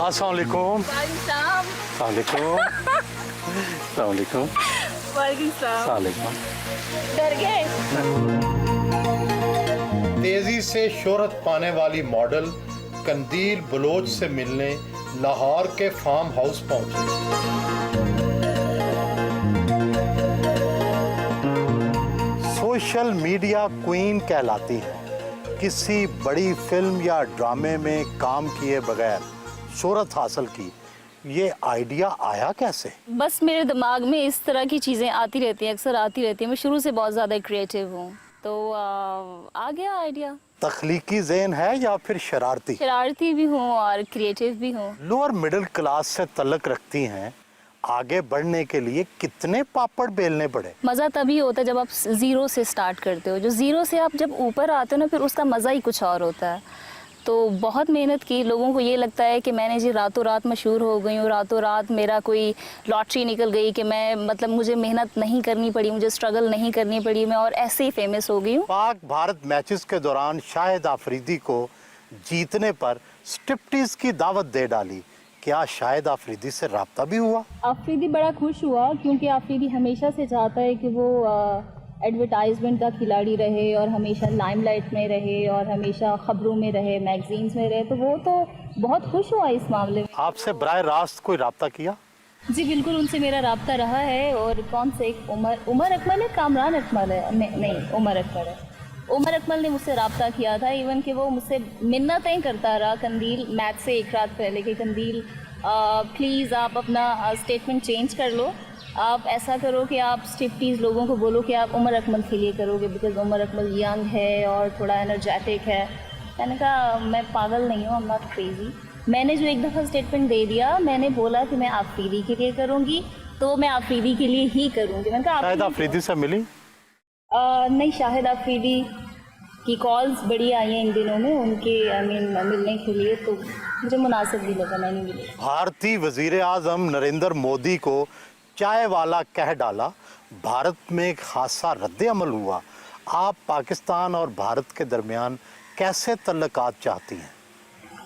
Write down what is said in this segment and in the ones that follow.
अस्सलाम वालेकुम। डर गए? तेजी से शोहरत पाने वाली मॉडल कंदील बलोच से मिलने लाहौर के फार्म हाउस पहुंची। सोशल मीडिया क्वीन कहलाती हैं। किसी बड़ी फिल्म या ड्रामे में काम किए बगैर शोहरत हासिल की, ये आइडिया आया कैसे? बस मेरे दिमाग में इस तरह की चीज़ें आती रहती हैं, अक्सर आती रहती हैं। मैं शुरू से बहुत ज़्यादा क्रिएटिव हूँ, तो आ गया आइडिया। तख्लीकी ज़हन है या फिर शरारती? शरारती भी हूँ और क्रिएटिव भी हूँ। लोअर मिडिल क्लास से तल्लुक़ रखती हैं, आगे बढ़ने के लिए कितने पापड़ बेलने पड़े? मज़ा तभी होता है जब आप ज़ीरो से स्टार्ट करते हो। जो ज़ीरो से आप जब ऊपर आते हो ना, फिर उसका मज़ा ही कुछ और होता है। तो बहुत मेहनत की। लोगों को ये लगता है कि मैंने जी रातों रात मशहूर हो गई हूँ, रातों रात मेरा कोई लॉटरी निकल गई, कि मैं मतलब मुझे मेहनत नहीं करनी पड़ी, मुझे स्ट्रगल नहीं करनी पड़ी, मैं और ऐसे ही फेमस हो गई हूँ। पाक भारत मैचेस के दौरान शाहिद आफरीदी को जीतने पर स्ट्रिप्टीज की दावत दे डाली। क्या शाहिद आफरीदी से राब्ता भी हुआ? आफरीदी बड़ा खुश हुआ, क्योंकि आफरीदी हमेशा से चाहता है कि वो एडवर्टाइजमेंट का खिलाड़ी रहे और हमेशा लाइमलाइट में रहे और हमेशा ख़बरों में रहे, मैगजीन्स में रहे। तो वो तो बहुत खुश हुआ इस मामले में। आपसे बराह रास्त कोई राब्ता किया? जी बिल्कुल, उनसे मेरा राब्ता रहा है। और कौन से एक उमर अकमल है, कामरान अकमल है, नहीं उमर अकमल है। उमर अकमल ने मुझसे राब्ता किया था। इवन कि वो मुझसे मिन्नतें करता रहा कंदील मैच से एक रात पहले कि कंदील प्लीज़ आप अपना स्टेटमेंट चेंज कर लो, आप ऐसा करो कि आप स्ट्रिप्टीज़ लोगों को बोलो कि आप उमर अकमल के लिए करोगे, बिकॉज उमर अकमल यंग है और थोड़ा एनर्जेटिक है। मैंने कहा मैं पागल नहीं हूँ, आई एम नॉट क्रेजी। मैंने जो एक दफ़ा स्टेटमेंट दे दिया, मैंने बोला कि मैं आफरीदी के लिए करूँगी, तो मैं आफरीदी के लिए ही करूँगी। मैंने कहा शाहिद आफरीदी से मिली? नहीं, शाहिद आफरीदी की कॉल्स बड़ी आई हैं इन दिनों में उनके मिलने के लिए, तो मुझे मुनासिब भी लगा, मैंने मिली। भारतीय वज़ीर आज़म नरेंद्र मोदी को चाय वाला कह डाला, भारत में एक हादसा रद्द-ए-अमल हुआ। आप पाकिस्तान और भारत के दरमियान कैसे तल्लुकात चाहती हैं?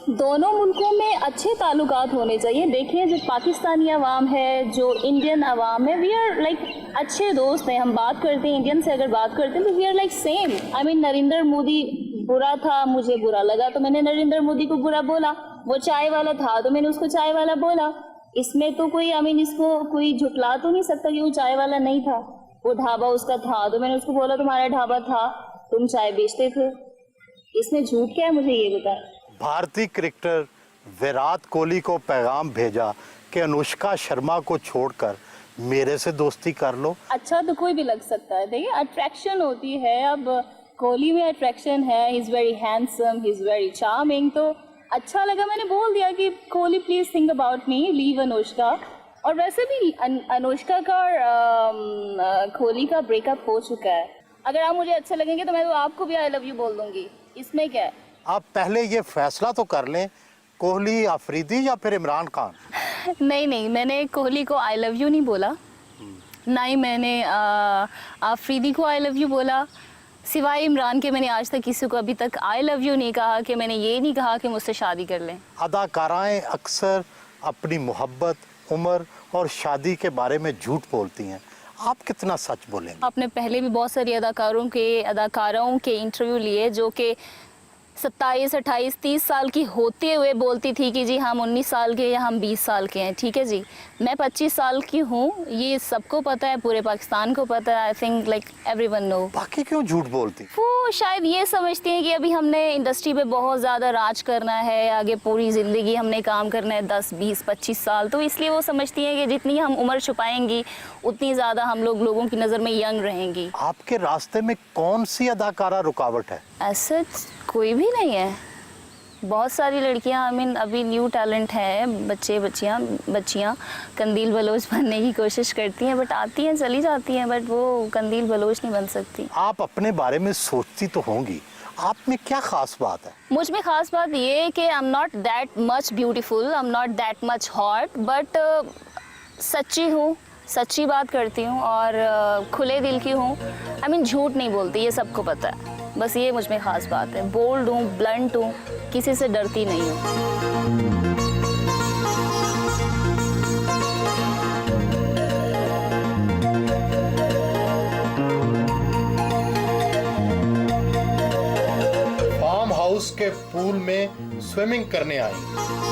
दोनों मुल्कों में अच्छे ताल्लुकात होने चाहिए। देखिए, जो पाकिस्तानी अवाम है, जो इंडियन अवाम है, वी आर लाइक अच्छे दोस्त हैं। हम बात करते हैं, इंडियन से अगर बात करते हैं तो we are like same. I mean Narendra Modi बुरा था, मुझे बुरा लगा तो मैंने नरेंद्र मोदी को बुरा बोला। वो चाय वाला था तो मैंने उसको चाय वाला बोला। इसमें तो कोई इसको कोई झुटला तो नहीं सकता कि वो चाय वाला नहीं था। वो ढाबा उसका था तो मैंने उसको बोला तुम्हारा ढाबा था, तुम चाय बेचते थे। इसमें झूठ क्या है, मुझे ये बताएं। भारतीय क्रिकेटर विराट कोहली को पैगाम भेजा कि अनुष्का शर्मा को छोड़कर मेरे से दोस्ती कर लो। अच्छा तो कोई भी लग सकता है। देखिए, अट्रैक्शन होती है। अब कोहली में अट्रैक्शन है, he is very handsome, he is very charming, तो अच्छा लगा, मैंने बोल दिया कि Kohli please think about me, leave Anushka. और वैसे भी अनुष्का का और कोहली का ब्रेकअप हो चुका है। अगर आप मुझे अच्छे लगेंगे तो मैं तो आपको भी आई लव यू बोल दूंगी, इसमें क्या है। आप पहले ये फैसला तो कर लें, कोहली आफरीदी या फिर इमरान खान? नहीं, मैंने कोहली को आई लव यू नहीं बोला, ना ही मैंने आफरीदी को आई लव यू बोला। सिवाय इमरान के मैंने आज तक किसी को अभी तक आई लव यू नहीं कहा, कि मैंने ये नहीं कहा कि मुझसे शादी कर लें। अदाकाराएं अक्सर अपनी मोहब्बत, उम्र और शादी के बारे में झूठ बोलती हैं, आप कितना सच बोलेंगे? आपने पहले भी बहुत सारी अदाकारों के इंटरव्यू लिए जो कि 27, 28, 30 साल की होते हुए बोलती थी कि जी हम 19 साल के या हम 20 साल के हैं। ठीक है जी, मैं 25 साल की हूँ, ये सबको पता है, पूरे पाकिस्तान को पता है। I think like everyone know. बाकी क्यों झूठ बोलती? वो शायद ये समझती हैं कि अभी हमने इंडस्ट्री पे बहुत ज़्यादा राज करना है, आगे पूरी ज़िंदगी हमने काम करना है, 10, 20, 25 साल, तो इसलिए वो समझती हैं कि जितनी हम उम्र छुपाएंगी उतनी ज़्यादा हम लोगों की नज़र में यंग रहेंगी। आपके रास्ते में कौन सी अदाकारा रुकावट है? ऐसा कोई भी नहीं है, बहुत सारी लड़कियां अभी न्यू टैलेंट है, बच्चियां कंदील बलोच बनने की कोशिश करती हैं, बट आती हैं चली जाती हैं, बट वो कंदील बलोच नहीं बन सकती। आप अपने बारे में सोचती तो होंगी, आप में क्या खास बात है? मुझ में खास बात ये है कि I am not that much beautiful, I am not that much hot, but सच्ची हूँ, सच्ची बात करती हूँ और खुले दिल की हूँ। झूठ नहीं बोलती, ये सबको पता है। बस ये मुझ में ख़ास बात है। बोल्ड हूँ, ब्लंट हूँ, किसी से डरती नहीं हूँ। हाउस के पूल में स्विमिंग करने आई।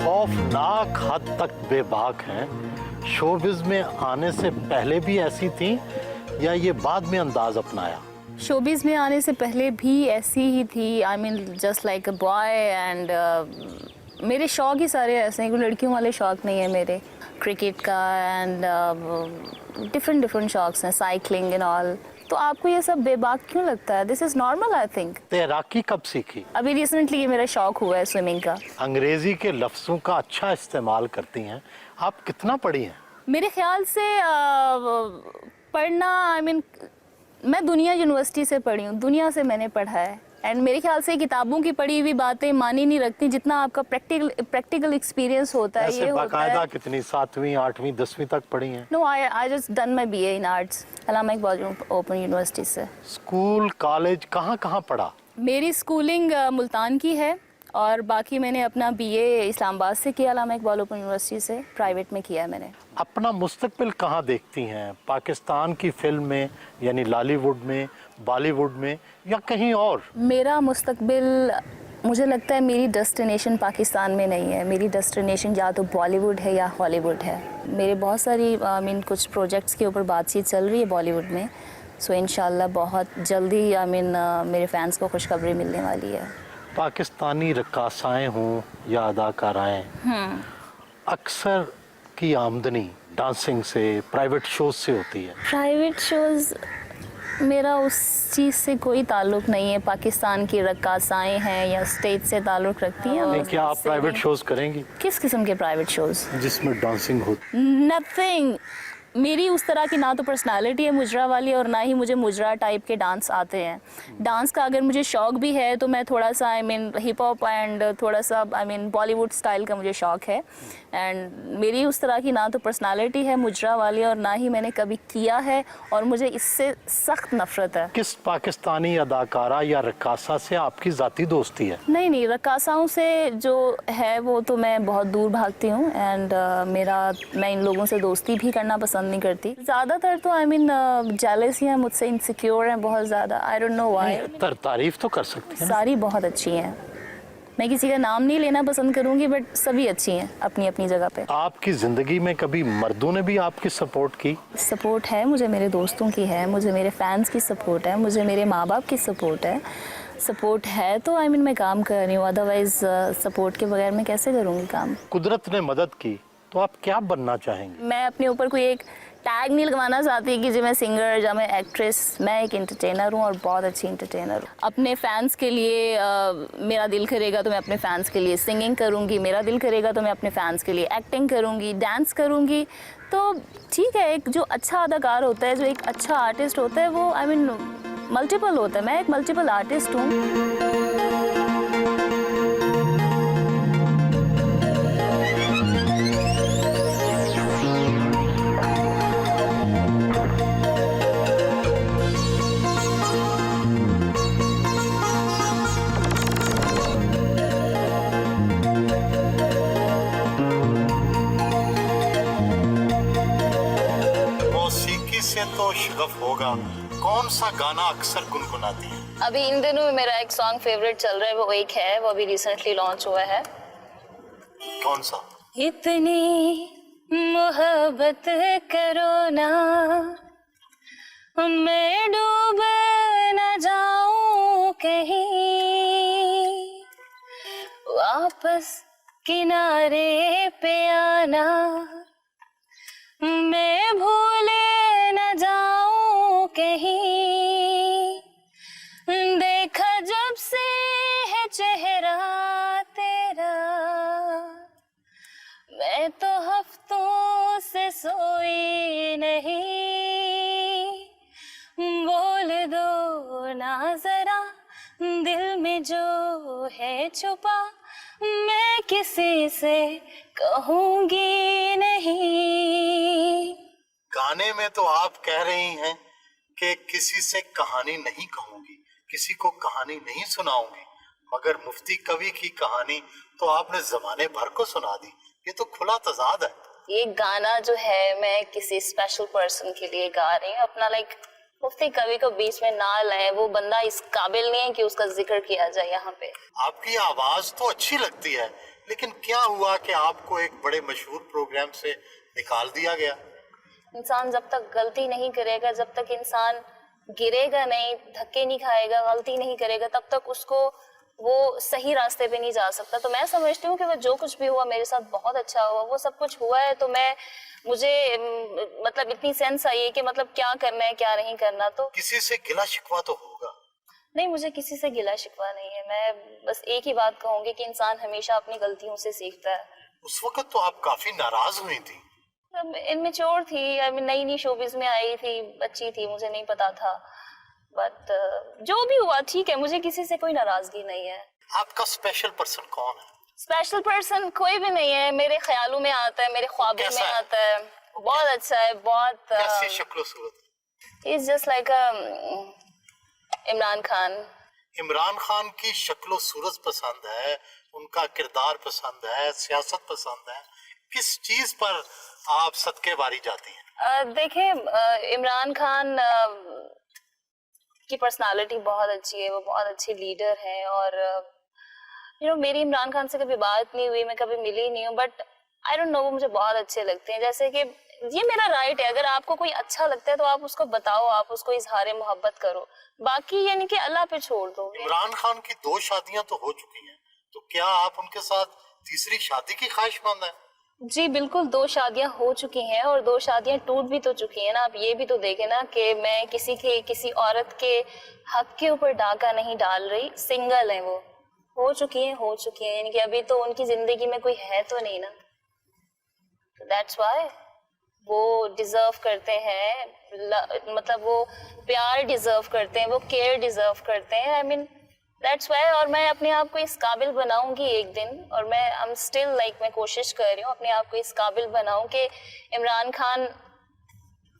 खौफनाक हद तक बेबाक हैं। शोबिज में आने से पहले भी ऐसी थी या ये बाद में अंदाज अपनाया? शोबिज़ में आने से पहले भी ऐसी ही थी। I mean just like a boy and मेरे शौक ही सारे ऐसे हैं, कोई लड़कियों वाले शौक नहीं है मेरे। क्रिकेट का एंड डिफरेंट शौक्स हैं, साइकिलिंग एंड ऑल। तो आपको ये सब बेबाक क्यों लगता है? This is normal I think. तैराकी कब सीखी? अभी रिसेंटली ये मेरा शौक हुआ है स्विमिंग का। अंग्रेजी के लफ्ज़ों का अच्छा इस्तेमाल करती हैं। आप कितना पढ़ी हैं? मेरे ख्याल से पढ़ना आई मीन मैं दुनिया यूनिवर्सिटी से पढ़ी हूँ, दुनिया से मैंने पढ़ा है। एंड मेरे ख्याल से किताबों की पढ़ी हुई बातें मानी नहीं रखती जितना आपका प्रैक्टिकल एक्सपीरियंस होता है। ऐसे ये बाकायदा होता है। कितनी 7वीं 8वीं 10वीं तक पढ़ी हैं? No I just done my BA in arts Allama Iqbal open university से। स्कूल कॉलेज कहाँ कहाँ पढ़ा? मेरी स्कूलिंग मुल्तान की है और बाकी मैंने अपना BA इस्लामाबाद से किया, अल्लामा इकबाल ओपन यूनिवर्सिटी से, प्राइवेट में किया है मैंने। अपना मुस्तकबिल कहाँ देखती हैं? पाकिस्तान की फिल्म में यानी लॉलीवुड में, बॉलीवुड में या कहीं और? मेरा मुस्तकबिल मुझे लगता है मेरी डेस्टिनेशन पाकिस्तान में नहीं है। मेरी डेस्टिनेशन या तो बॉलीवुड है या हॉलीवुड है। मेरे बहुत सारी आई मीन कुछ प्रोजेक्ट्स के ऊपर बातचीत चल रही है बॉलीवुड में। सो इंशाल्लाह बहुत जल्दी आई मीन मेरे फैंस को खुशखबरी मिलने वाली है। पाकिस्तानी रक्कासाएँ हों या अदाकाराएँ, अक्सर की आमदनी डांसिंग से, प्राइवेट शोज से होती है। प्राइवेट शोज़ मेरा उस चीज़ से कोई ताल्लुक़ नहीं है। पाकिस्तान की रक्कासाएँ हैं या स्टेज से ताल्लुक़ रखती हैं। नहीं, क्या आप प्राइवेट शोज करेंगी किस किस्म के प्राइवेट शोज़? जिसमें डांसिंग हो? नथिंग। मेरी उस तरह की ना तो पर्सनालिटी है मुजरा वाली और ना ही मुझे मुजरा टाइप के डांस आते हैं। डांस का अगर मुझे शौक भी है तो मैं थोड़ा सा I mean hip hop and थोड़ा सा आई मीन बॉलीवुड स्टाइल का मुझे शौक है। एंड मेरी उस तरह की ना तो पर्सनालिटी है मुजरा वाली और ना ही मैंने कभी किया है और मुझे इससे सख्त नफरत है। किस पाकिस्तानी अदाकारा या रक्कासा से आपकी ज़ाती दोस्ती है? नहीं, रक्कासाओं से जो है वो तो मैं बहुत दूर भागती हूँ एंड मैं इन लोगों से दोस्ती भी करना पसंद नहीं करती। ज़्यादातर तो आई मीन जेलस हैं, मुझसे इनसिक्योर हैं बहुत ज़्यादा। I don't know why. तारीफ तो कर सकती हैं। सारी बहुत अच्छी हैं। मैं किसी का नाम नहीं लेना पसंद करूंगी बट सभी अच्छी हैं अपनी अपनी जगह पे। आपकी ज़िंदगी में कभी मर्दों ने भी आपकी सपोर्ट की? सपोर्ट है, मुझे मेरे दोस्तों की है, मुझे मेरे फैंस की सपोर्ट है, मुझे मेरे माँ बाप की सपोर्ट है। सपोर्ट है तो आई मीन मैं काम कर रही हूँ, अदरवाइज सपोर्ट के बगैर मैं कैसे करूँगी काम। कुदरत ने मदद की तो आप क्या बनना चाहेंगे? मैं अपने ऊपर कोई एक टैग नहीं लगवाना चाहती कि जो मैं सिंगर या मैं एक्ट्रेस। मैं एक एंटरटेनर हूँ और बहुत अच्छी एंटरटेनर हूँ। अपने फैंस के लिए मेरा दिल करेगा तो मैं अपने फैंस के लिए सिंगिंग करूँगी, मेरा दिल करेगा तो मैं अपने फैंस के लिए एक्टिंग करूँगी, डांस करूँगी। तो ठीक है, एक जो अच्छा अदाकार होता है, जो एक अच्छा आर्टिस्ट होता है वो आई मीन मल्टीपल होता है। मैं एक मल्टीपल आर्टिस्ट हूँ। से तो शगफ होगा, कौन सा गाना अक्सर गुनगुनाती है? अभी इन दिनों में मेरा एक सॉन्ग फेवरेट चल रहा है, वो एक है, वो अभी रिसेंटली लॉन्च हुआ है। कौन सा? इतनी मोहब्बत करो ना, मैं डूब न जाऊं कहीं, वापस किनारे पे आना, मैं भूल न जाऊं कहीं, देखा जब से है चेहरा तेरा, मैं तो हफ्तों से सोई नहीं, बोल दो ना जरा दिल में जो है छुपा, मैं किसी से कहूंगी नहीं। गाने में तो आप कह रही हैं कि किसी से कहानी नहीं कहूंगी, किसी को कहानी नहीं सुनाऊंगी, मगर मुफ्ती कवि की कहानी तो आपने जमाने भर को सुना दी। ये तो खुला तजाद है। ये गाना जो है मैं किसी स्पेशल पर्सन के लिए गा रही हूँ, अपना मुफ्ती कवि को बीच में ना लाए, वो बंदा इस काबिल नहीं है कि उसका जिक्र किया जाए यहाँ पे। आपकी आवाज तो अच्छी लगती है, लेकिन क्या हुआ कि आपको एक बड़े मशहूर प्रोग्राम से निकाल दिया गया? इंसान जब तक गलती नहीं करेगा, जब तक इंसान गिरेगा नहीं, धक्के नहीं खाएगा, गलती नहीं करेगा, तब तक उसको वो सही रास्ते पे नहीं जा सकता। तो मैं समझती हूँ कि वो जो कुछ भी हुआ मेरे साथ बहुत अच्छा हुआ, वो सब कुछ हुआ है तो मुझे मतलब इतनी सेंस आई है कि मतलब क्या करना है क्या नहीं करना। तो किसी से गिला शिकवा तो होगा? नहीं, मुझे किसी से गिला शिकवा नहीं है। मैं बस एक ही बात कहूंगी कि इंसान हमेशा अपनी गलतियों से सीखता है। उस वक्त तो आप काफी नाराज हुई थी। इनमेच्योर थी, नई नई शोबिज में आई थी, बच्ची थी, मुझे नहीं पता था। बट जो भी हुआ ठीक है, मुझे किसी से कोई नाराजगी नहीं है। आपका स्पेशल पर्सन कौन है? स्पेशल पर्सन कोई भी नहीं है, मेरे ख्यालों में आता है, मेरे ख्वाबों में आता है। बहुत अच्छा है, बहुत कैसी शक्ल सूरत? Is just like Imran Khan. Imran Khan की शक्ल सूरत पसंद है, उनका किरदार पसंद है, सियासत पसंद है, किस चीज पर आप सदके बारी जाती हैं? देखें, इमरान खान की पर्सनालिटी बहुत अच्छी है, वो बहुत अच्छे लीडर हैं और मेरी इमरान खान से कभी बात नहीं हुई, मैं कभी मिली नहीं हूँ, बट आई डोंट नो, वो मुझे बहुत अच्छे लगते हैं। जैसे कि ये मेरा राइट है, अगर आपको कोई अच्छा लगता है तो आप उसको बताओ, आप उसको इजहार मोहब्बत करो, बाकी यानी कि अल्लाह पे छोड़ दो। इमरान खान की 2 शादियां तो हो चुकी हैं, तो क्या आप उनके साथ तीसरी शादी की ख्वाहिशमंद हैं? जी बिल्कुल, 2 शादियां हो चुकी हैं और 2 शादियां टूट भी तो चुकी हैं ना। आप ये भी तो देखें ना कि मैं किसी औरत के हक के ऊपर डाका नहीं डाल रही, सिंगल है वो। हो चुकी हैं यानी कि अभी तो उनकी जिंदगी में कोई है तो नहीं ना। दैट्स व्हाई वो डिजर्व करते हैं, मतलब वो प्यार डिजर्व करते हैं, वो केयर डिजर्व करते हैं। I mean that's why. और मैं अपने आप को इस काबिल बनाऊंगी एक दिन, और मैं स्टिल मैं कोशिश कर रही हूँ अपने आप को इस काबिल बनाऊं कि इमरान खान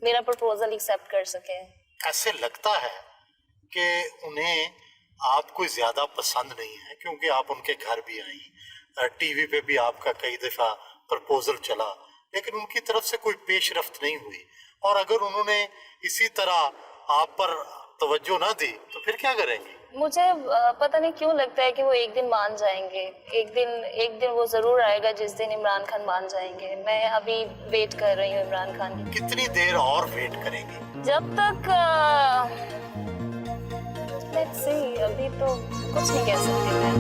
मेरा प्रपोजल एक्सेप्ट कर सके। ऐसे लगता है कि उन्हें आप कोई ज्यादा पसंद नहीं है, क्योंकि आप उनके घर भी आई, टीवी पे भी आपका कई दफा प्रपोजल चला, लेकिन उनकी तरफ से कोई पेशरफ्त नहीं हुई। और अगर उन्होंने इसी तरह आप पर तवज्जो ना दी तो फिर क्या करेंगे? मुझे पता नहीं क्यों लगता है कि वो एक दिन मान जाएंगे। एक दिन वो जरूर आएगा जिस दिन इमरान खान मान जाएंगे। मैं अभी वेट कर रही हूँ इमरान खान की। कितनी देर और वेट करेंगे? जब तक लेट्स सी, अभी तो कुछ नहीं कह सकती मैं।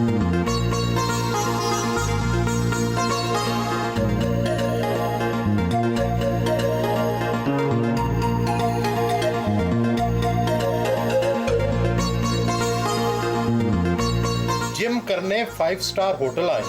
जिम करने 5 स्टार होटल आए।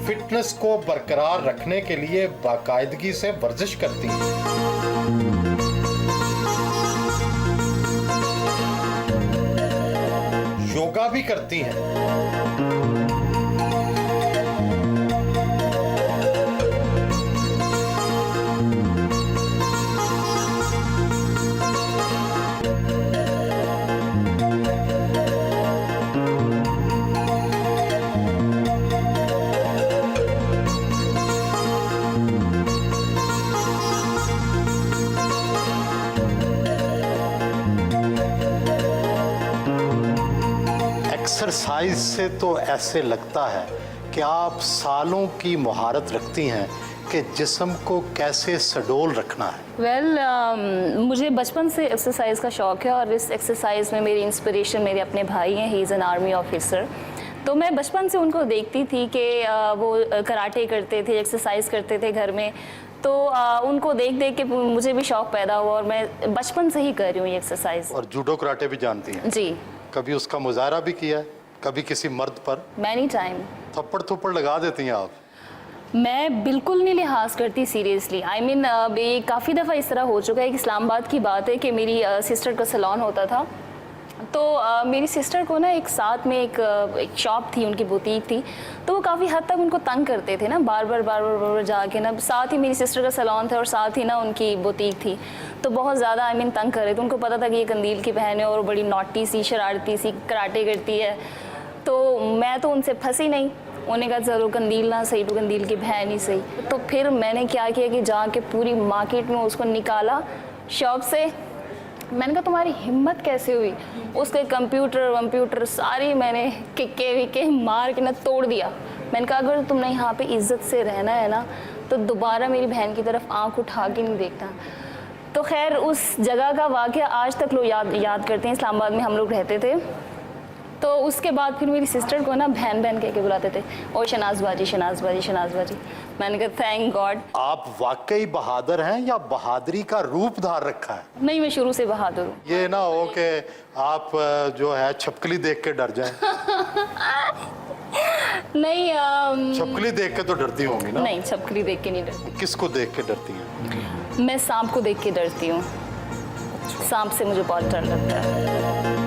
फिटनेस को बरकरार रखने के लिए बाकायदगी से वर्जिश करती हैं। योगा भी करती हैं। साइज से तो ऐसे लगता है कि आप सालों की महारत रखती हैं कि जिस्म को कैसे सडोल रखना है। मुझे बचपन से एक्सरसाइज का शौक़ है और इस एक्सरसाइज में मेरी इंस्पिरेशन मेरे अपने भाई हैं। He is an army officer. तो मैं बचपन से उनको देखती थी कि वो कराटे करते थे, एक्सरसाइज करते थे घर में। तो उनको देख देख के मुझे भी शौक़ पैदा हुआ और मैं बचपन से ही कर रही हूँ ये एक्सरसाइज। और जूडो कराटे भी जानती हैं? जी। कभी उसका मुजाहरा भी किया है? कभी किसी मर्द पर? Many time. थप्पड़ थप्पड़ लगा देती हैं आप? मैं बिल्कुल नहीं लिहाज करती सीरियसली। आई मीन काफ़ी दफ़ा इस तरह हो चुका है कि इस्लामाबाद की बात है कि मेरी सिस्टर का सैलून होता था। तो मेरी सिस्टर को ना एक साथ में एक शॉप थी, उनकी बुटीक थी। तो वो काफ़ी हद तक उनको तंग करते थे ना, बार बार जाके ना। साथ ही मेरी सिस्टर का सैलून था और साथ ही ना उनकी बुटीक थी। तो बहुत ज़्यादा आई मीन तंग कर रहे थे। उनको पता था कि ये कंदील की बहन है और बड़ी नॉटी सी, शरारती सी, कराटे करती है। तो मैं तो उनसे फंसी नहीं। उन्होंने कहा चलो कंदील ना सही तो कंदील की बहन ही सही। तो फिर मैंने क्या किया कि जाके पूरी मार्केट में उसको निकाला शॉप से। मैंने कहा तुम्हारी हिम्मत कैसे हुई? उसके कंप्यूटर सारी मैंने किक्के विक्के मार के ना तोड़ दिया। मैंने कहा अगर तुमने यहाँ पे इज्जत से रहना है ना तो दोबारा मेरी बहन की तरफ आंख उठा के नहीं देखना। तो खैर उस जगह का वाक़या आज तक लोग याद करते हैं। इस्लामाबाद में हम लोग रहते थे। तो उसके बाद फिर मेरी सिस्टर को ना बहन कह के बुलाते थे, और शनाज बाजी। मैंने कहा थैंक गॉड। आप वाकई बहादुर हैं या बहादुरी का रूप धार रखा है? नहीं, मैं शुरू से बहादुर हूँ। ये ना हो कि आप जो है छपकली देख के डर जाएं। नहीं छपकली देख के तो डरती होंगी ना? नहीं, छपकली देख के नहीं डरती। किसको देख के डरती हैं? मैं सांप को देख के डरती हूँ। सांप से मुझे बहुत डर लगता है।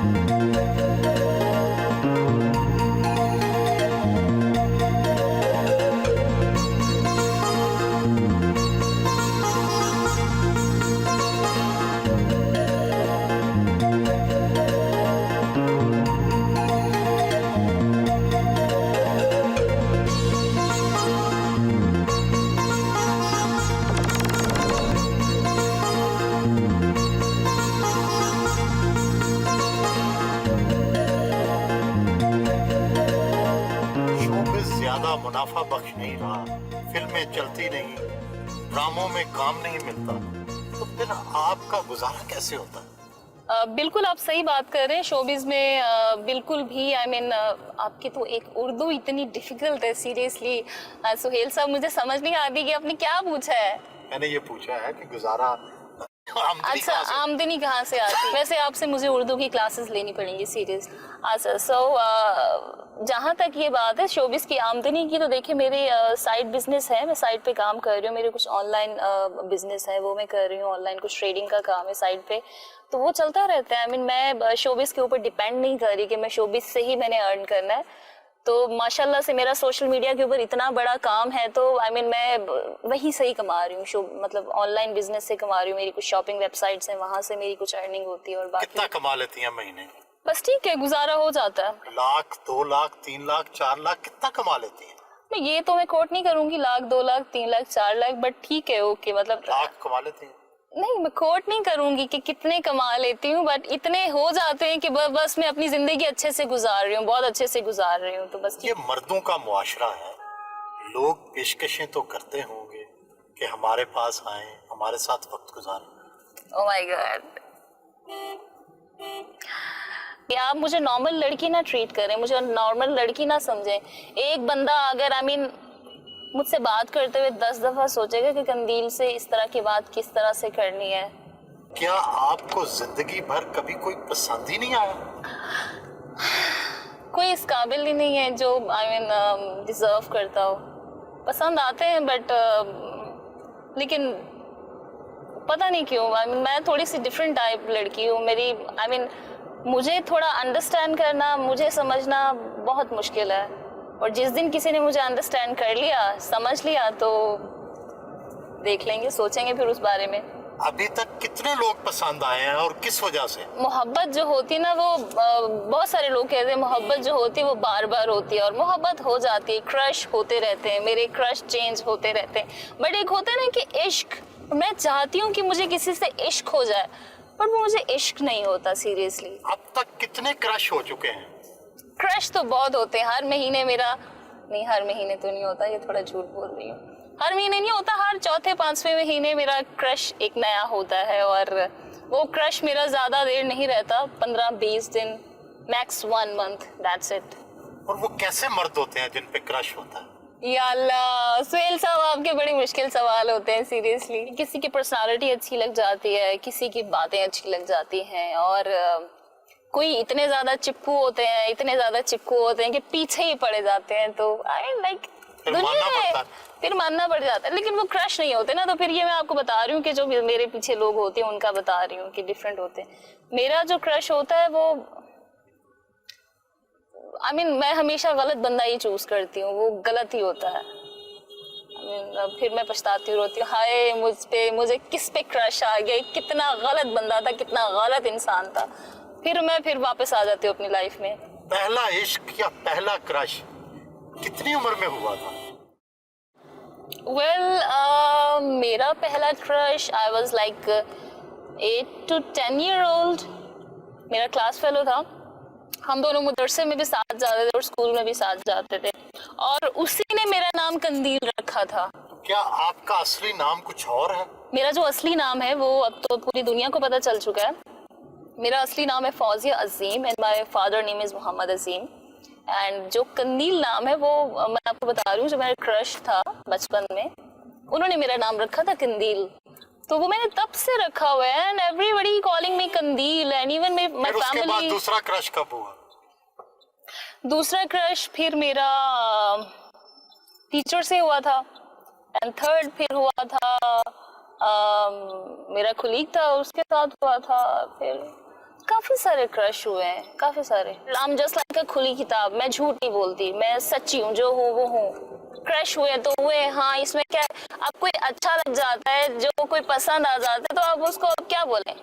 ज्यादा मुनाफा बख्श नहीं रहा, फिल्में चलती नहीं, ड्रामों में काम नहीं मिलता, तो फिर आपका गुजारा कैसे होता है? बिल्कुल आप सही बात कर रहे हैं। शोबिज में बिल्कुल भी आई मीन आपकी तो एक उर्दू इतनी डिफिकल्ट है सीरियसली। सुहेल साहब मुझे समझ नहीं आती कि आपने क्या पूछा है। मैंने ये पूछा है कि गुजारा अच्छा आमदनी कहाँ से आती है? वैसे आपसे मुझे उर्दू की क्लासेस लेनी पड़ेंगी सीरियसली। अच्छा जहाँ तक ये बात है शोबिस की आमदनी की, तो देखिए मेरे साइड बिजनेस है, मैं साइड पे काम कर रही हूँ। मेरे कुछ ऑनलाइन बिजनेस है वो मैं कर रही हूँ ऑनलाइन, कुछ ट्रेडिंग का काम है साइड पे, तो वो चलता रहता है। आई मीन मैं शोबिस के ऊपर डिपेंड नहीं कर रही कि मैं शोबिस से ही मैंने अर्न करना है। तो माशाल्लाह से मेरा सोशल मीडिया के ऊपर इतना बड़ा काम है, तो आई मीन मैं वहीं से ही कमा रही हूँ। मतलब ऑनलाइन बिजनेस से कमा रही हूँ। मेरी कुछ शॉपिंग वेबसाइट्स हैं, वहाँ से मेरी कुछ अर्निंग होती है। और बाकी कितना कमा लेती हैं महीने? बस ठीक है, गुजारा हो जाता है। 1 लाख, 2 लाख, 3 लाख, 4 लाख कितना कमा लेती हैं? मैं ये तो मैं कोट नहीं करूंगी 1 लाख, 2 लाख, 3 लाख, 4 लाख, बट ठीक है ओके। मतलब लाख कमा लेती हैं? नहीं, मैं कोट नहीं करूंगी कि कितने कमा लेती हूँ, बट इतने हो जाते हैं कि बस मैं अपनी जिंदगी अच्छे से गुजार रही हूँ, बहुत अच्छे से गुजार रही हूँ। तो बस ये मर्दों का मुआशरा है। लोग पेशकशें तो करते होंगे कि हमारे पास आए, हमारे साथ वक्त गुजारें। ओह माय गॉड, आप मुझे नॉर्मल लड़की ना ट्रीट करें, मुझे नॉर्मल लड़की ना समझें। एक बंदा अगर आई मीन मुझसे बात करते हुए 10 दफा सोचेगा कि कंदील से इस तरह की बात किस तरह से करनी है। क्या आपको जिंदगी भर कभी कोई पसंद ही नहीं आया? कोई इस काबिल ही नहीं है जो आई मीन डिजर्व करता हो। पसंद आते हैं बट लेकिन पता नहीं क्यों आई मीन मैं थोड़ी सी डिफरेंट टाइप लड़की हूँ। मेरी आई मीन मुझे थोड़ा अंडरस्टैंड करना, मुझे समझना बहुत मुश्किल है। और जिस दिन किसी ने मुझे अंडरस्टैंड कर लिया, समझ लिया, तो देख लेंगे, सोचेंगे फिर उस बारे में। अभी तक कितने लोग पसंद आए हैं और किस वजह से? मोहब्बत जो होती है ना वो बहुत सारे लोग कहते हैं मोहब्बत जो होती है वो बार बार होती है, और मोहब्बत हो जाती है, क्रश होते रहते हैं, मेरे क्रश चेंज होते रहते हैं। बट एक होता है ना कि इश्क, मैं चाहती हूँ कि मुझे किसी से इश्क हो जाए, पर वो मुझे इश्क नहीं होता सीरियसली। अब तक कितने क्रश हो चुके हैं? क्रश तो बहुत होते हैं, हर महीने मेरा, नहीं हर महीने तो नहीं होता, ये थोड़ा झूठ बोल रही हूँ, हर महीने नहीं होता, हर चौथे पांचवें महीने मेरा क्रश एक नया होता है। और वो क्रश मेरा ज्यादा देर नहीं रहता, 15-20 दिन, मैक्स 1 मंथ, दैट्स इट। और वो कैसे मर्द होते हैं जिन पे क्रश होता है? या अल्लाह, सुहेल साहब आपके बड़े मुश्किल सवाल होते हैं सीरियसली। किसी की पर्सनालिटी अच्छी लग जाती है, किसी की बातें अच्छी लग जाती हैं, और कोई इतने ज्यादा चिपकू होते हैं, इतने ज्यादा चिपकू होते हैं कि पीछे ही पड़े जाते हैं। तो आई लाइक दुनिया है, फिर मानना पड़ जाता है। लेकिन वो क्रश नहीं होते ना, तो फिर ये मैं आपको बता रही हूँ कि जो मेरे पीछे लोग होते हैं उनका बता रही हूँ कि डिफरेंट होते हैं। मेरा जो क्रश होता है वो मैं हमेशा गलत बंदा ही चूज करती हूँ, वो गलत ही होता है। फिर मैं पछताती रोती हूँ, हाय मुझे किस पे क्रश आ गया, कितना गलत बंदा था, कितना गलत इंसान था। फिर वापस आ जाती हूँ अपनी लाइफ में। पहला इश्क या पहला क्रश कितनी उम्र में हुआ था? मेरा पहला crush I was like 8 to 10 year old। मेरा क्लास फेलो था, हम दोनों मदरसे में भी साथ जाते थे और स्कूल में भी साथ जाते थे, और उसी ने मेरा नाम कंदील रखा था। क्या आपका असली नाम कुछ और है? मेरा जो असली नाम है वो अब तो पूरी दुनिया को पता चल चुका है। मेरा असली नाम है Fauzia Azeem and my father name is Mohammad Azeem. And जो कंदील नाम है वो मैं आपको बता रही हूँ, जो मेरा क्रश था बचपन में, उन्होंने मेरा नाम रखा था कंदील, तो वो मैंने तब से रखा हुआ है। एंड एवरीबॉडी कॉलिंग मी कंदील एंड इवन माय फैमिली। उसके बाद दूसरा क्रश कब हुआ? दूसरा क्रश फिर मेरा टीचर से हुआ था, एंड थर्ड फिर हुआ था मेरा कुलीग था, उसके साथ हुआ था। फिर काफी सारे क्रश हुए हैं, काफी सारे। आई एम जस्ट लाइक अ खुली किताब, मैं झूठ नहीं बोलती, मैं सच्ची हूँ, जो हूँ वो हूँ। क्रश हुए तो हुए, हाँ इसमें क्या, आप कोई अच्छा लग जाता है, जो कोई पसंद आ जाता है, तो आप उसको अब क्या बोलें।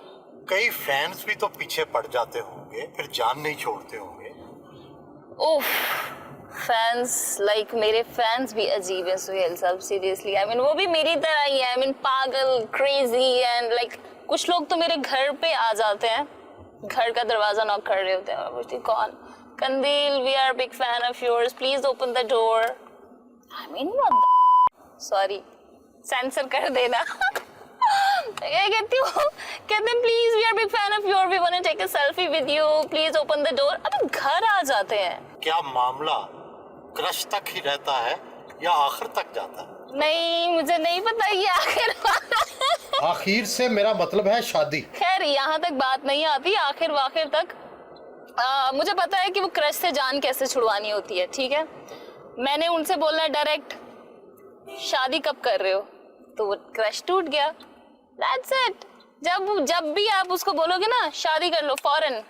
कई फैंस भी तो पीछे पड़ जाते होंगे, फिर जान नहीं छोड़ते होंगे। ओफ, फैंस लाइक मेरे फैंस भी अजीब है सुहेल साहब, सीरियसली। वो भी मेरी तरह ही है, पागल, क्रेजी एंड लाइक कुछ लोग तो मेरे घर पे आ जाते हैं, घर का दरवाजा नॉक कर रहे होते हैं और पूछती कौन? Qandeel, we are big fan of yours, please open the door. Sorry, censor कर देना। कहती हूँ, कहते हैं please we are big fan of your, we want to take a selfie with you, please open the door. अब घर आ जाते हैं। क्या मामला क्रश तक ही रहता है या आखिर तक जाता है? नहीं, मुझे नहीं पता ये आखिर से मेरा मतलब है शादी। खैर यहाँ तक बात नहीं आती, आखिर तक मुझे पता है कि वो क्रश से जान कैसे छुड़वानी होती है, ठीक है। मैंने उनसे बोलना डायरेक्ट, शादी कब कर रहे हो, तो वो क्रश टूट गया, दैट्स इट। जब भी आप उसको बोलोगे ना शादी कर लो फौरन,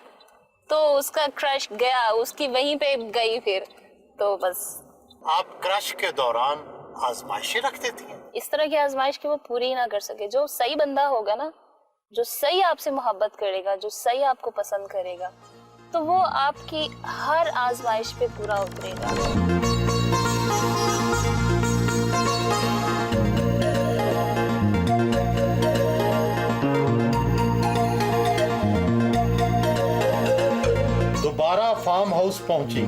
तो उसका क्रश गया, उसकी वहीं पे गई फिर, तो बस। आप क्रश के दौरान आजमाइशें रख देती हैं? इस तरह की आजमाइश की वो पूरी ही ना कर सके। जो सही बंदा होगा ना, जो सही आपसे मोहब्बत करेगा, जो सही आपको पसंद करेगा, तो वो आपकी हर आजमाइश पे पूरा उतरेगा। दोबारा फार्म हाउस पहुंची।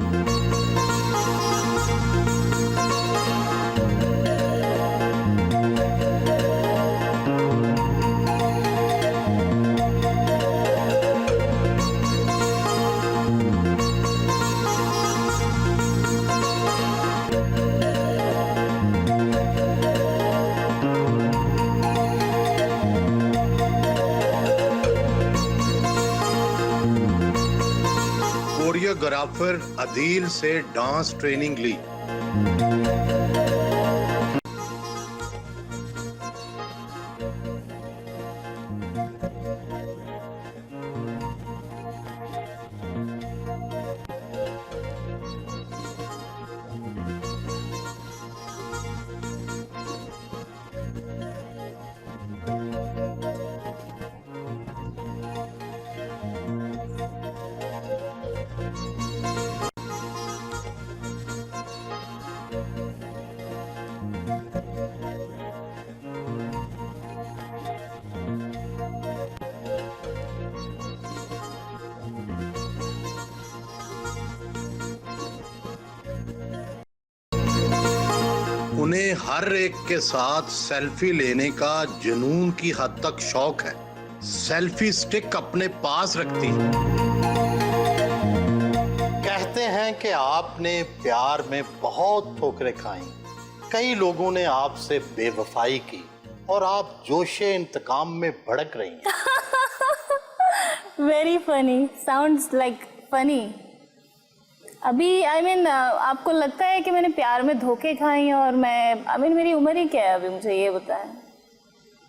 कोरियोग्राफर अदील से डांस ट्रेनिंग ली। उन्हें हर एक के साथ सेल्फी लेने का जुनून की हद तक शौक है। सेल्फी स्टिक अपने पास रखती है। कहते हैं कि आपने प्यार में बहुत ठोकरें खाई, कई लोगों ने आपसे बेवफाई की और आप जोशे इंतकाम में भड़क रही हैं। Very funny, sounds like funny. अभी आपको लगता है कि मैंने प्यार में धोखे खाए हैं और मैं मेरी उम्र ही क्या है अभी, मुझे ये बताएं।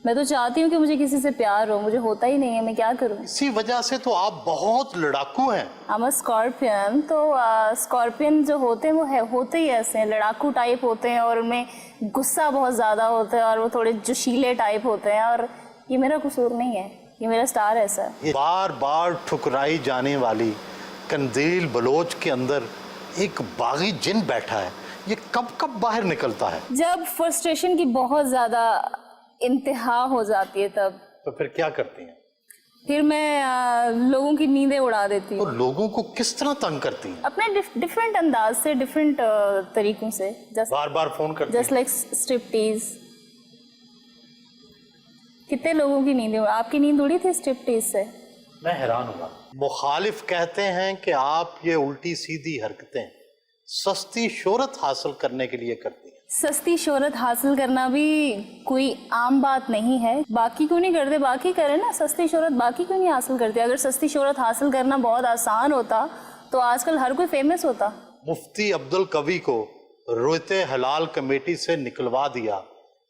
मैं तो चाहती हूँ कि मुझे किसी से प्यार हो, मुझे होता ही नहीं है, मैं क्या करूँ। इसी वजह से तो आप बहुत लड़ाकू हैं। I'm a स्कॉर्पियन, तो स्कॉर्पियन जो होते हैं वो होते ही ऐसे हैं, लड़ाकू टाइप होते हैं और उनमें गुस्सा बहुत ज़्यादा होता है और वो थोड़े जोशीले टाइप होते हैं। और ये मेरा कसूर नहीं है, ये मेरा स्टार ऐसा है। ये बार बार ठुकराई जाने वाली कंदील बलोच के अंदर एक बागी जिन बैठा है, ये कब कब बाहर निकलता है? जब फ्रस्ट्रेशन की बहुत ज़्यादा इंतहा हो जाती है तब। तो फिर क्या करती हैं? फिर मैं लोगों की नींदें उड़ा देती तो हूँ। लोगों को किस तरह तंग करती हैं? अपने डिफरेंट अंदाज से, डिफरेंट तरीकों से। बार बार फोन करती जस्ट लाइक स्ट्रिप्टीज। कितने लोगों की नींद, आपकी नींद उड़ी थी स्ट्रिप्टीज से? मैं हैरान हुआ। मुखालिफ कहते हैं कि आप ये उल्टी सीधी हरकतें सस्ती शोहरत हासिल करने के लिए करती हैं। सस्ती शोहरत हासिल करना भी कोई आम बात नहीं है। बाकी क्यों नहीं करते, बाकी करें ना। सस्ती शोहरत बाकी क्यों नहीं हासिल करते? अगर सस्ती शोहरत हासिल करना बहुत आसान होता तो आजकल हर कोई फेमस होता। मुफ्ती अब्दुल कवी को रोयते हलाल कमेटी से निकलवा दिया,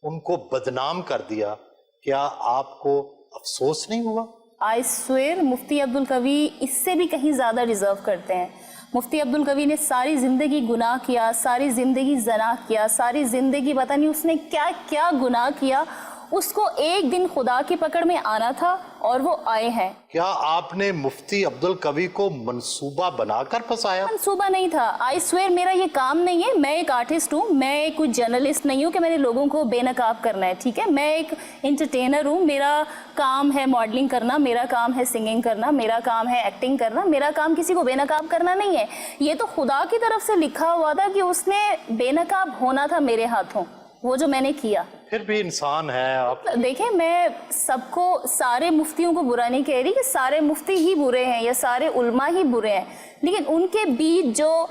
उनको बदनाम कर दिया, क्या आपको अफसोस नहीं हुआ? आई स्वेयर मुफ्ती अब्दुल कवी इससे भी कहीं ज़्यादा डिज़र्व करते हैं। मुफ्ती अब्दुल कवी ने सारी ज़िंदगी गुनाह किया, सारी ज़िंदगी ज़ना किया, सारी ज़िंदगी पता नहीं उसने क्या क्या गुनाह किया। उसको एक दिन खुदा की पकड़ में आना था और वो आए हैं। क्या आपने मुफ्ती अब्दुल कवी को मंसूबा बनाकर फंसाया? मंसूबा नहीं था। आई स्वेयर मेरा ये काम नहीं है। मैं एक आर्टिस्ट हूँ, मैं कोई जर्नलिस्ट नहीं हूँ कि मैंने लोगों को बेनकाब करना है, ठीक है। मैं एक एंटरटेनर हूँ, मेरा काम है मॉडलिंग करना, मेरा काम है सिंगिंग करना, मेरा काम है एक्टिंग करना, मेरा काम किसी को बेनकाब करना नहीं है। ये तो खुदा की तरफ से लिखा हुआ था कि उसने बेनकाब होना था मेरे हाथों, वो जो मैंने किया। फिर भी इंसान है आप। देखें, मैं सबको, सारे मुफ्तियों को बुरा नहीं कह रही कि सारे मुफ्ती ही बुरे हैं या सारे उल्मा ही बुरे हैं, लेकिन उनके बीच जो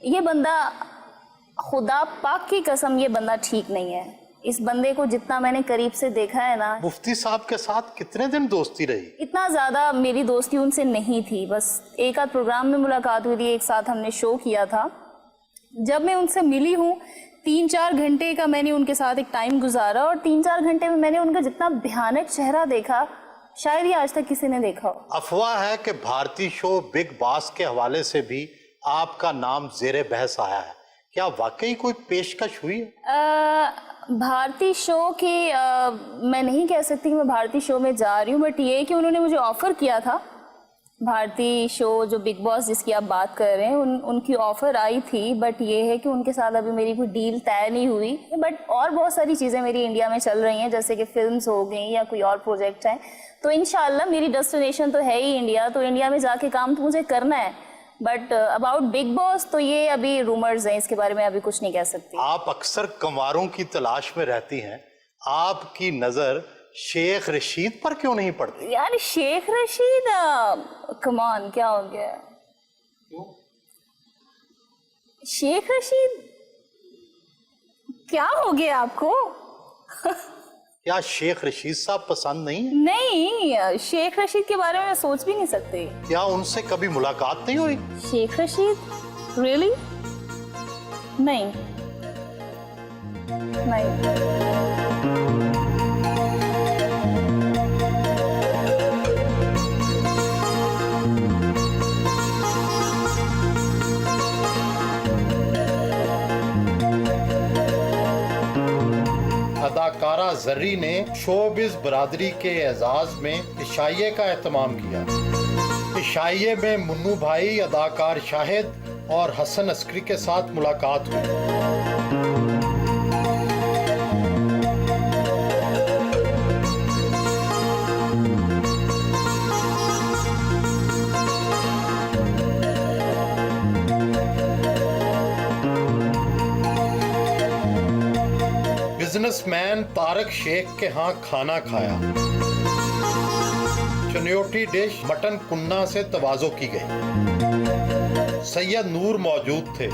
ये बंदा, खुदा पाक की कसम, ये बंदा ठीक नहीं है। इस बंदे को जितना मैंने करीब से देखा है ना। मुफ्ती साहब के साथ कितने दिन दोस्ती रही? इतना ज़्यादा मेरी दोस्ती उनसे नहीं थी, बस एक आध प्रोग्राम में मुलाकात हुई थी, एक साथ हमने शो किया था। जब मैं उनसे मिली हूँ 3-4 घंटे का मैंने उनके साथ एक टाइम गुजारा और 3-4 घंटे में मैंने उनका जितना भयानक चेहरा देखा शायद ये आज तक किसी ने देखा हो। अफवाह है कि भारतीय शो बिग बॉस के हवाले से भी आपका नाम जेरे बहस आया है, क्या वाकई कोई पेशकश हुई है? भारतीय शो की मैं नहीं कह सकती कि मैं भारतीय शो में जा रही हूँ, बट ये कि उन्होंने मुझे ऑफर किया था। भारतीय शो जो बिग बॉस जिसकी आप बात कर रहे हैं, उनकी ऑफ़र आई थी, बट ये है कि उनके साथ अभी मेरी कोई डील तय नहीं हुई। बट और बहुत सारी चीज़ें मेरी इंडिया में चल रही हैं, जैसे कि फिल्म्स हो गई या कोई और प्रोजेक्ट हैं, तो इंशाल्लाह मेरी डेस्टिनेशन तो है ही इंडिया, तो इंडिया में जाके काम तो मुझे करना है। बट अबाउट बिग बॉस तो ये अभी रूमर्स हैं, इसके बारे में अभी कुछ नहीं कह सकती। आप अक्सर कंवारों की तलाश में रहती हैं, आपकी नज़र शेख रशीद पर क्यों नहीं पड़ती? यार शेख रशीद, कमान, क्या हो गया? शेख रशीद क्या हो गया आपको? क्या शेख रशीद साहब पसंद नहीं? नहीं, शेख रशीद के बारे में सोच भी नहीं सकते। क्या उनसे कभी मुलाकात नहीं हुई? शेख रशीद? रियली? नहीं नहीं। अदाकारा जर्री ने शोबिज बरादरी के एजाज में इशाइये का एहतमाम किया। इशाइये में मुन्नू भाई, अदाकार शाहिद और हसन अस्करी के साथ मुलाकात हुई। बिजनेसमैन तारक शेख के यहाँ खाना खाया। चुनियोटी डिश मटन कुन्ना से तवाज़ो की गई। सैयद नूर मौजूद थे।